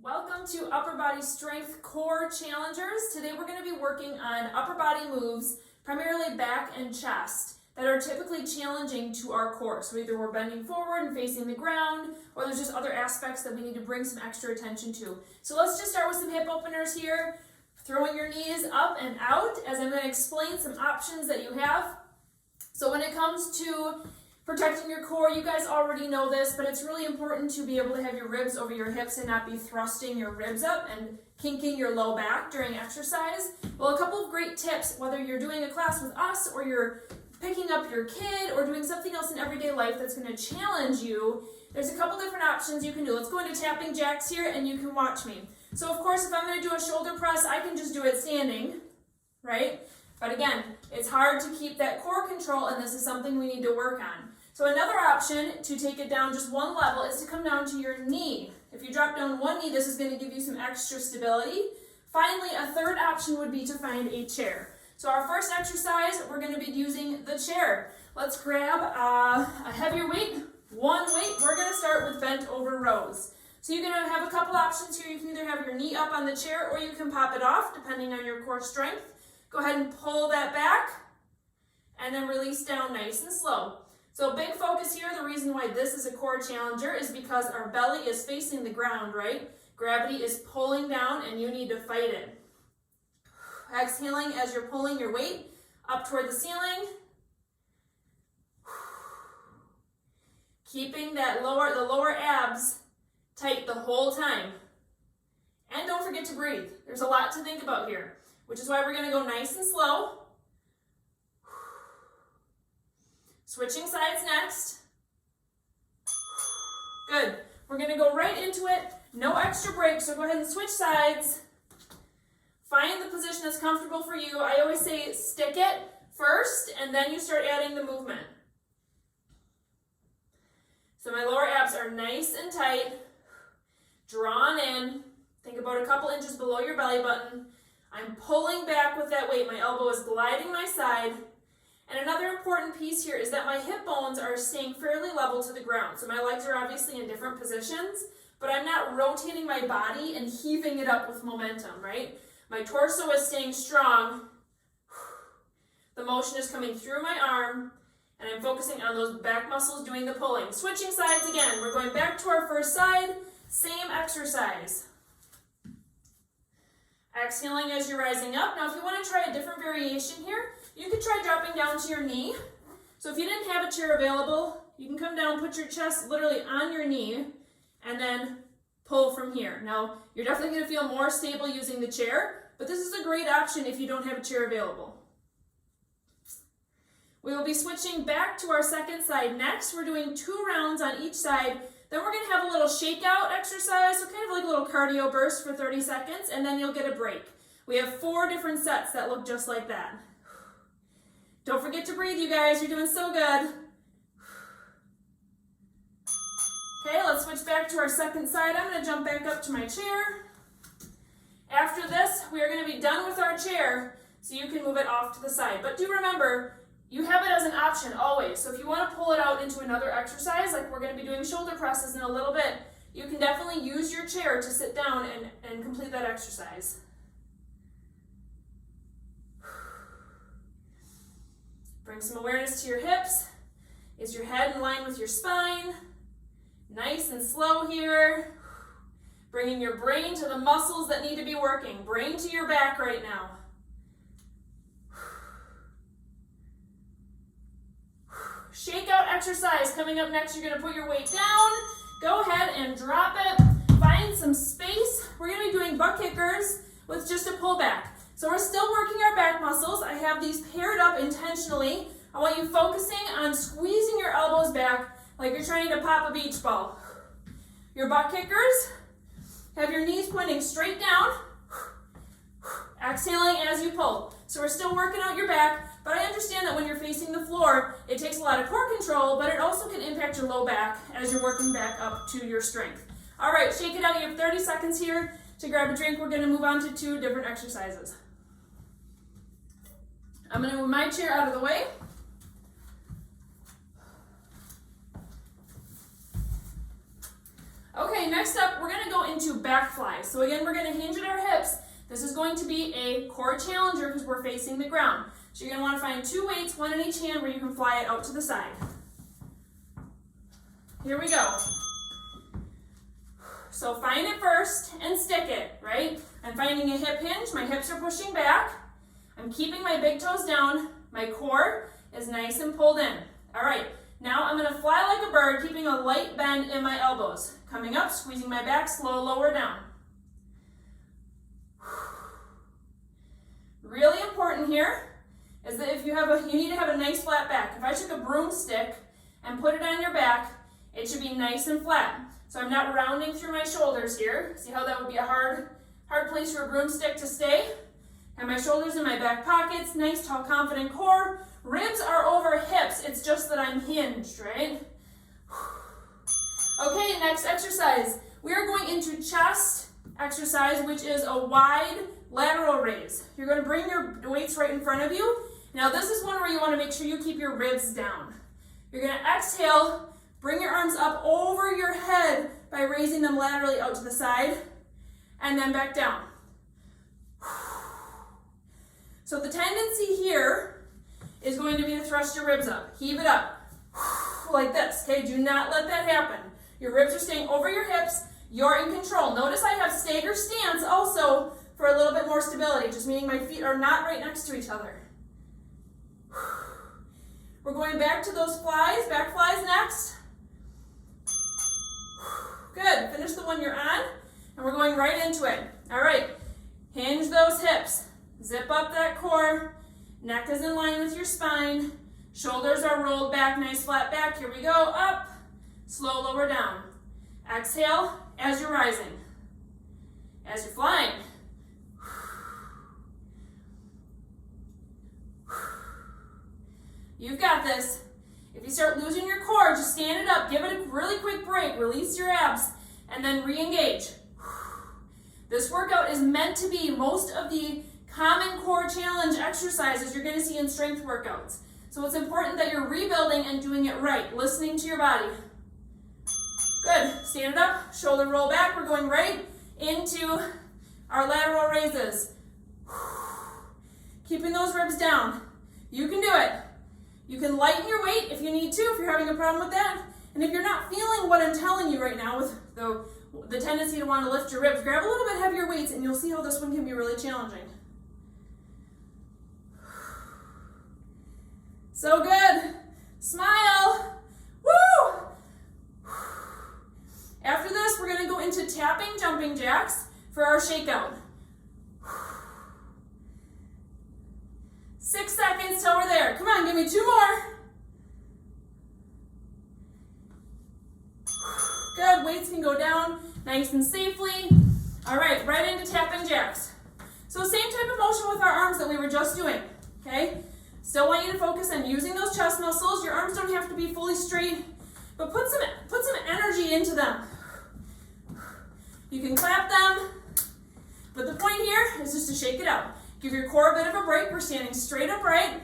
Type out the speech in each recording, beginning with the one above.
Welcome to Upper Body Strength Core Challengers. Today we're going to be working on upper body moves, primarily back and chest, that are typically challenging to our core. So either we're bending forward and facing the ground, or there's just other aspects that we need to bring some extra attention to. So let's just start with some hip openers here. Throwing your knees up and out as I'm going to explain some options that you have. So when it comes to protecting your core, you guys already know this, but it's really important to be able to have your ribs over your hips and not be thrusting your ribs up and kinking your low back during exercise. Well, a couple of great tips, whether you're doing a class with us or you're picking up your kid or doing something else in everyday life that's going to challenge you, there's a couple different options you can do. Let's go into tapping jacks here and you can watch me. So of course, if I'm going to do a shoulder press, I can just do it standing, right? But again, it's hard to keep that core control, and this is something we need to work on. So another option to take it down just one level is to come down to your knee. If you drop down one knee, this is going to give you some extra stability. Finally, a third option would be to find a chair. So our first exercise, we're going to be using the chair. Let's grab a heavier weight, one weight. We're going to start with bent over rows. So you're going to have a couple options here. You can either have your knee up on the chair or you can pop it off depending on your core strength. Go ahead and pull that back and then release down nice and slow. So big focus here. The reason why this is a core challenger is because our belly is facing the ground, right? Gravity is pulling down and you need to fight it. Exhaling as you're pulling your weight up toward the ceiling. Keeping the lower abs tight the whole time. And don't forget to breathe. There's a lot to think about here, which is why we're going to go nice and slow. Switching sides next. Good. We're going to go right into it. No extra break, so go ahead and switch sides. Find the position that's comfortable for you. I always say stick it first, and then you start adding the movement. So my lower abs are nice and tight, drawn in. Think about a couple inches below your belly button. I'm pulling back with that weight. My elbow is gliding my side. And another important piece here is that my hip bones are staying fairly level to the ground. So my legs are obviously in different positions, but I'm not rotating my body and heaving it up with momentum, right? My torso is staying strong. The motion is coming through my arm, and I'm focusing on those back muscles doing the pulling. Switching sides again. We're going back to our first side. Same exercise. Exhaling as you're rising up. Now, if you want to try a different variation here, you could try dropping down to your knee. So if you didn't have a chair available, you can come down, put your chest literally on your knee, and then pull from here. Now, you're definitely going to feel more stable using the chair, but this is a great option if you don't have a chair available. We will be switching back to our second side next. We're doing 2 rounds on each side. Then we're going to have a little shakeout exercise, so kind of like a little cardio burst for 30 seconds, and then you'll get a break. We have 4 different sets that look just like that. Don't forget to breathe, you guys. You're doing so good. Okay, let's switch back to our second side. I'm going to jump back up to my chair. After this, we are going to be done with our chair, so you can move it off to the side. But do remember, you have it as an option always. So if you want to pull it out into another exercise, like we're going to be doing shoulder presses in a little bit, you can definitely use your chair to sit down and complete that exercise. Bring some awareness to your hips. Is your head in line with your spine? Nice and slow here. Bringing your brain to the muscles that need to be working. Brain to your back right now. Shakeout exercise coming up next. You're going to put your weight down. Go ahead and drop it. Find some space. We're going to be doing butt kickers with just a pullback. So we're still working our back muscles. I have these paired up intentionally. I want you focusing on squeezing your elbows back like you're trying to pop a beach ball. Your butt kickers, have your knees pointing straight down. Exhaling as you pull. So we're still working out your back, but I understand that when you're facing the floor, it takes a lot of core control, but it also can impact your low back as you're working back up to your strength. All right, shake it out. You have 30 seconds here to grab a drink. We're going to move on to 2 different exercises. I'm going to move my chair out of the way. Okay, next up, we're gonna go into back flies. So again, we're gonna hinge at our hips. This is going to be a core challenger because we're facing the ground. So you're gonna wanna find 2 weights, 1 in each hand, where you can fly it out to the side. Here we go. So find it first and stick it, right? I'm finding a hip hinge, my hips are pushing back. I'm keeping my big toes down, my core is nice and pulled in. All right, now I'm gonna fly like a bird, keeping a light bend in my elbows. Coming up, squeezing my back, slow, lower down. Really important here is that if you need to have a nice flat back. If I took a broomstick and put it on your back, it should be nice and flat. So I'm not rounding through my shoulders here. See how that would be a hard place for a broomstick to stay? And my shoulders in my back pockets, nice, tall, confident core. Ribs are over hips, it's just that I'm hinged, right? Okay, next exercise. We are going into chest exercise, which is a wide lateral raise. You're going to bring your weights right in front of you. Now this is one where you want to make sure you keep your ribs down. You're going to exhale, bring your arms up over your head by raising them laterally out to the side, and then back down. So the tendency here is going to be to thrust your ribs up. Heave it up, like this, okay? Do not let that happen. Your ribs are staying over your hips. You're in control. Notice I have stagger stance also for a little bit more stability, just meaning my feet are not right next to each other. We're going back to those flies, back flies next. Good, finish the one you're on, and we're going right into it. All right, hinge those hips, zip up that core, neck is in line with your spine, shoulders are rolled back, nice flat back. Here we go, up, slow, lower down. Exhale as you're rising, as you're flying. You've got this. If you start losing your core, just stand it up, give it a really quick break, release your abs, and then re-engage. This workout is meant to be most of the common core challenge exercises you're going to see in strength workouts. So it's important that you're rebuilding and doing it right, listening to your body. Good, stand it up, shoulder roll back. We're going right into our lateral raises. Keeping those ribs down. You can do it. You can lighten your weight if you need to, if you're having a problem with that. And if you're not feeling what I'm telling you right now with the tendency to want to lift your ribs, grab a little bit heavier weights and you'll see how this one can be really challenging. So good. Smile. Woo! After this, we're going to go into tapping jumping jacks for our shakeout. 6 seconds till we're there. Come on, give me 2 more. Good, weights can go down nice and safely. All right, right into tapping jacks. So same type of motion with our arms that we were just doing, okay? Still want you to focus on using those chest muscles. Your arms don't have to be fully straight, but put some energy into them. You can clap them, but the point here is just to shake it out. Give your core a bit of a break. We're standing straight upright.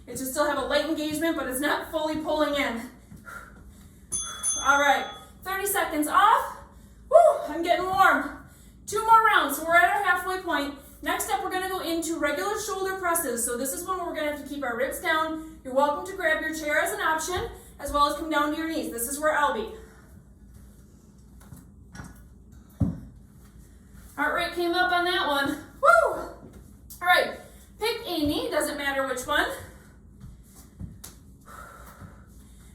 It should still have a light engagement, but it's not fully pulling in. All right, 30 seconds off. Woo, I'm getting warm. 2 more rounds, so we're at our halfway point. Next up, we're gonna go into regular shoulder presses. So this is one where we're gonna have to keep our ribs down. You're welcome to grab your chair as an option, as well as come down to your knees. This is where I'll be. Heart rate came up on that one. Woo! All right, pick a knee, doesn't matter which one.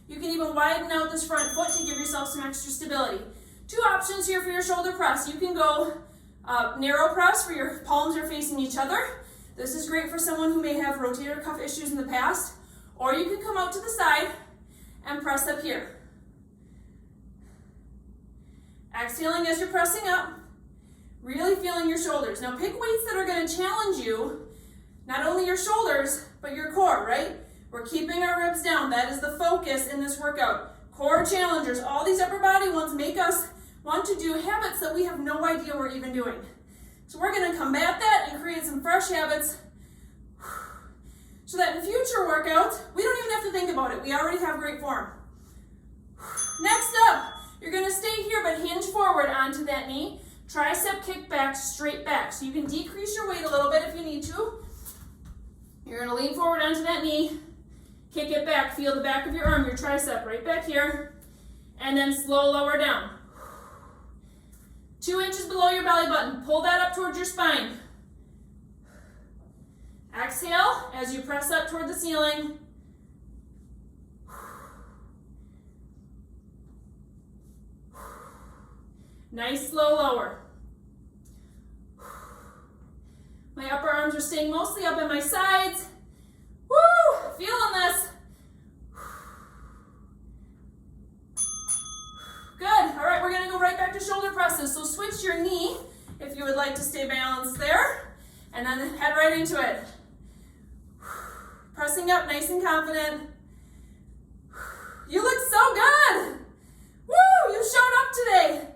You can even widen out this front foot to give yourself some extra stability. 2 options here for your shoulder press. You can go narrow press where your palms are facing each other. This is great for someone who may have rotator cuff issues in the past. Or you can come out to the side and press up here. Exhaling as you're pressing up. Really feeling your shoulders. Now pick weights that are going to challenge you, not only your shoulders, but your core, right? We're keeping our ribs down. That is the focus in this workout. Core challengers. All these upper body ones make us want to do habits that we have no idea we're even doing. So we're going to combat that and create some fresh habits so that in future workouts, we don't even have to think about it. We already have great form. Next up, You're gonna stay here, but hinge forward onto that knee. Tricep kick back, straight back. So you can decrease your weight a little bit if you need to. You're gonna lean forward onto that knee, kick it back, feel the back of your arm, your tricep right back here, and then slow lower down. 2 inches below your belly button, pull that up towards your spine. Exhale as you press up toward the ceiling. Nice slow lower. My upper arms are staying mostly up at my sides. Woo! Feeling this. Good. All right, we're gonna go right back to shoulder presses. So switch your knee if you would like to stay balanced there, and then head right into it. Pressing up nice and confident. You look so good. Woo! You showed up today.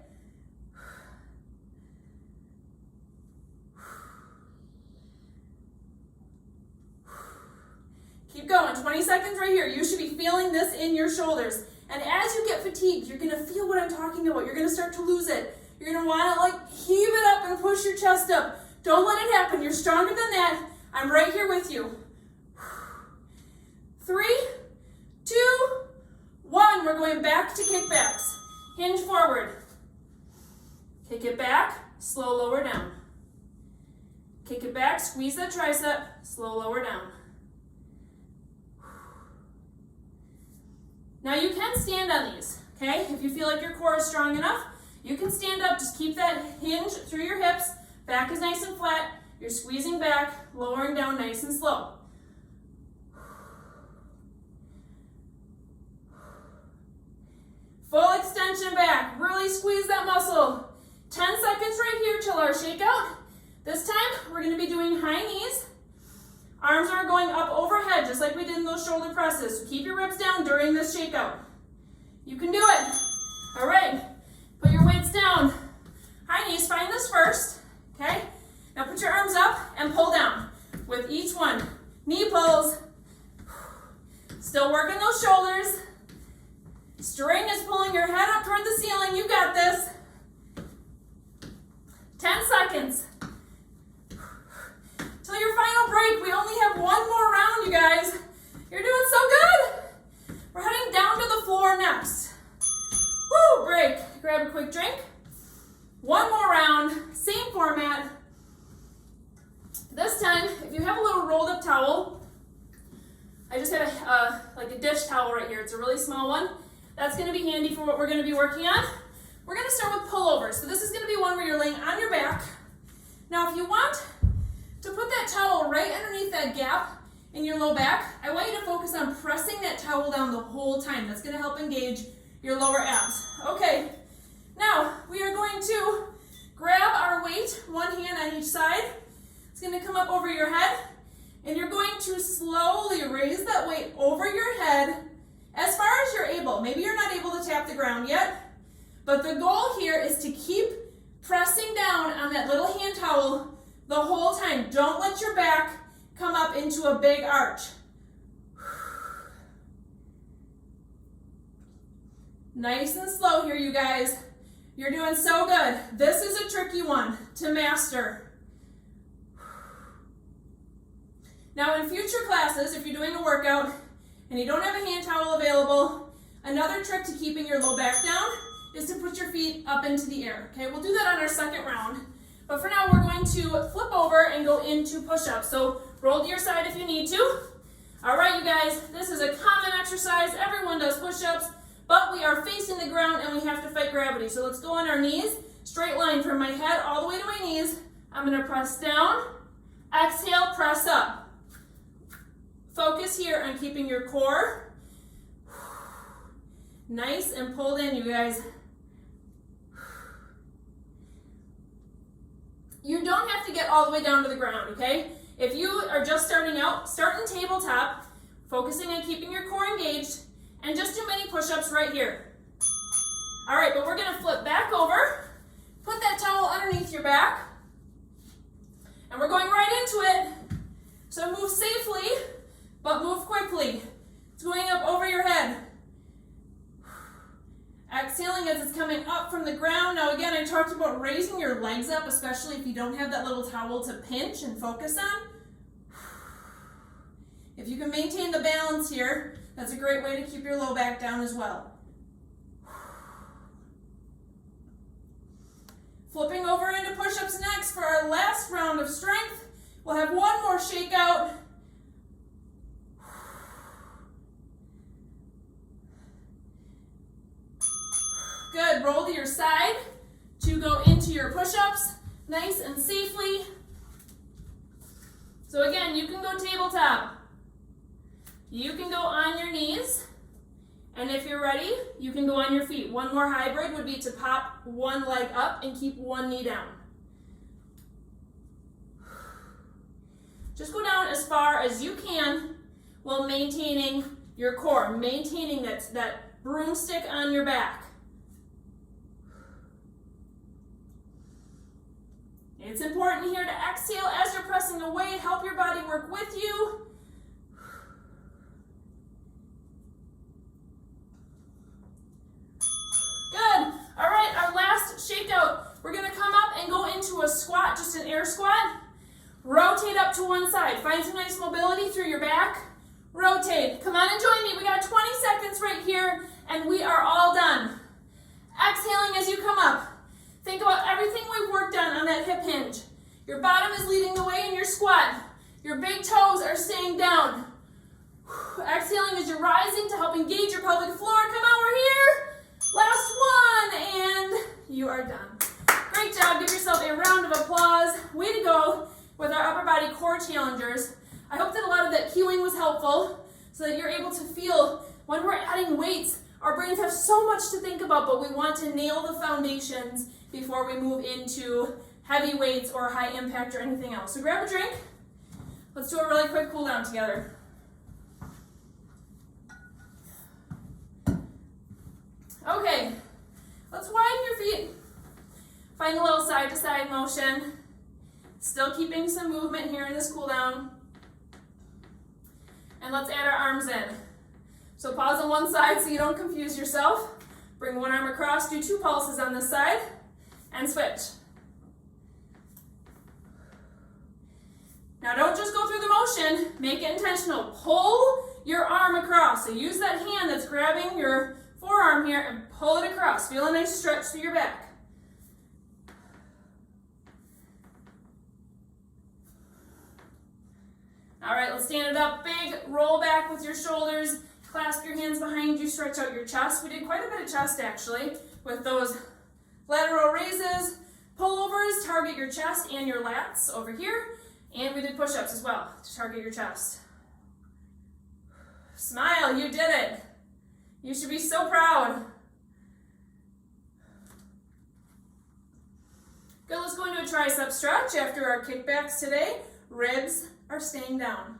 Keep going, 20 seconds right here. You should be feeling this in your shoulders. And as you get fatigued, you're gonna feel what I'm talking about. You're gonna start to lose it. You're gonna wanna heave it up and push your chest up. Don't let it happen. You're stronger than that. I'm right here with you. 3, 2, 1. We're going back to kickbacks. Hinge forward. Kick it back, slow lower down. Kick it back, squeeze that tricep, slow lower down. Now you can stand on these, okay? If you feel like your core is strong enough, you can stand up. Just keep that hinge through your hips. Back is nice and flat. You're squeezing back, lowering down nice and slow. Full extension back. Really squeeze that muscle. 10 seconds right here till our shakeout. This time, we're going to be doing high knees. Arms are going up overhead, just like we did in those shoulder presses. So keep your ribs down during this shakeout. You can do it. All right, put your weights down. High knees, find this first, okay? Now put your arms up and pull down with each one. Knee pulls. Still working those shoulders. String is pulling your head up toward the ceiling. You got this. 10 seconds. Till your final break. We only have one more round, you guys. You're doing so good. We're heading down to the floor next. Woo, break. Grab a quick drink. One more round, same format. This time, if you have a little rolled up towel, I just have like a dish towel right here. It's a really small one. That's gonna be handy for what we're gonna be working on. We're gonna start with pullovers. So this is gonna be one where you're laying on your back. Now if you want to put that towel right underneath that gap in your low back, I want you to focus on pressing that towel down the whole time. That's gonna help engage your lower abs. Okay, now we are going to grab our weight, one hand on each side. It's gonna come up over your head, and you're going to slowly raise that weight over your head as far as you're able. Maybe you're not able to tap the ground yet, but the goal here is to keep pressing down on that little hand towel the whole time. Don't let your back come up into a big arch. Nice and slow here, you guys. You're doing so good. This is a tricky one to master. Now in future classes, if you're doing a workout and you don't have a hand towel available, another trick to keeping your low back down is to put your feet up into the air. Okay, we'll do that on our second round. But for now, we're going to flip over and go into push-ups. So roll to your side if you need to. All right, you guys, this is a common exercise. Everyone does push-ups, but we are facing the ground and we have to fight gravity. So let's go on our knees, straight line from my head all the way to my knees. I'm gonna press down, exhale, press up. Focus here on keeping your core nice and pulled in, you guys. You don't have to get all the way down to the ground, okay? If you are just starting out, start in tabletop, focusing on keeping your core engaged, and just do mini push-ups right here. All right, but we're gonna flip back over, put that towel underneath your back, and we're going right into it. So move safely, but move quickly. It's going up over your head. Exhaling as it's coming up from the ground. Now again, I talked about raising your legs up, especially if you don't have that little towel to pinch and focus on. If you can maintain the balance here, that's a great way to keep your low back down as well. Flipping over into push-ups next for our last round of strength. We'll have one more shakeout. Good, roll to your side to go into your push-ups, nice and safely. So again, you can go tabletop. You can go on your knees. And if you're ready, you can go on your feet. One more hybrid would be to pop one leg up and keep one knee down. Just go down as far as you can while maintaining your core, maintaining that broomstick on your back. It's important here to exhale as you're pressing away. Help your body work with you. Good. All right, our last shakeout. We're going to come up and go into a squat, just an air squat. Rotate up to one side. Find some nice mobility through your back. Rotate. Come on and join me. We got 20 seconds right here, and we are all done. Exhaling as you come up. Think about everything we've worked on that hip hinge. Your bottom is leading the way in your squat. Your big toes are staying down. Exhaling as you're rising to help engage your pelvic floor. Come on, we're here. Last one, and you are done. Great job. Give yourself a round of applause. Way to go with our upper body core challengers. I hope that a lot of that cueing was helpful so that you're able to feel when we're adding weights, our brains have so much to think about, but we want to nail the foundations before we move into heavy weights or high impact or anything else. So grab a drink. Let's do a really quick cool down together. Okay, let's widen your feet. Find a little side to side motion. Still keeping some movement here in this cool down. And let's add our arms in. So pause on one side so you don't confuse yourself. Bring one arm across, do 2 pulses on this side, and switch. Now don't just go through the motion, make it intentional. Pull your arm across. So use that hand that's grabbing your forearm here and pull it across. Feel a nice stretch through your back. All right, let's stand it up. Big roll back with your shoulders. Clasp your hands behind you, stretch out your chest. We did quite a bit of chest actually with those lateral raises. Pullovers, target your chest and your lats over here. And we did push-ups as well to target your chest. Smile, you did it. You should be so proud. Good, let's go into a tricep stretch after our kickbacks today. Ribs are staying down.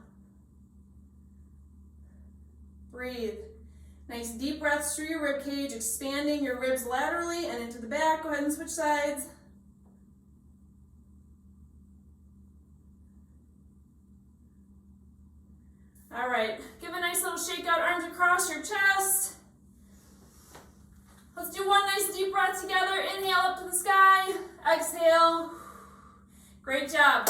Breathe. Nice deep breaths through your rib cage, expanding your ribs laterally and into the back. Go ahead and switch sides. All right, give a nice little shake out, arms across your chest. Let's do one nice deep breath together. Inhale up to the sky, exhale. Great job.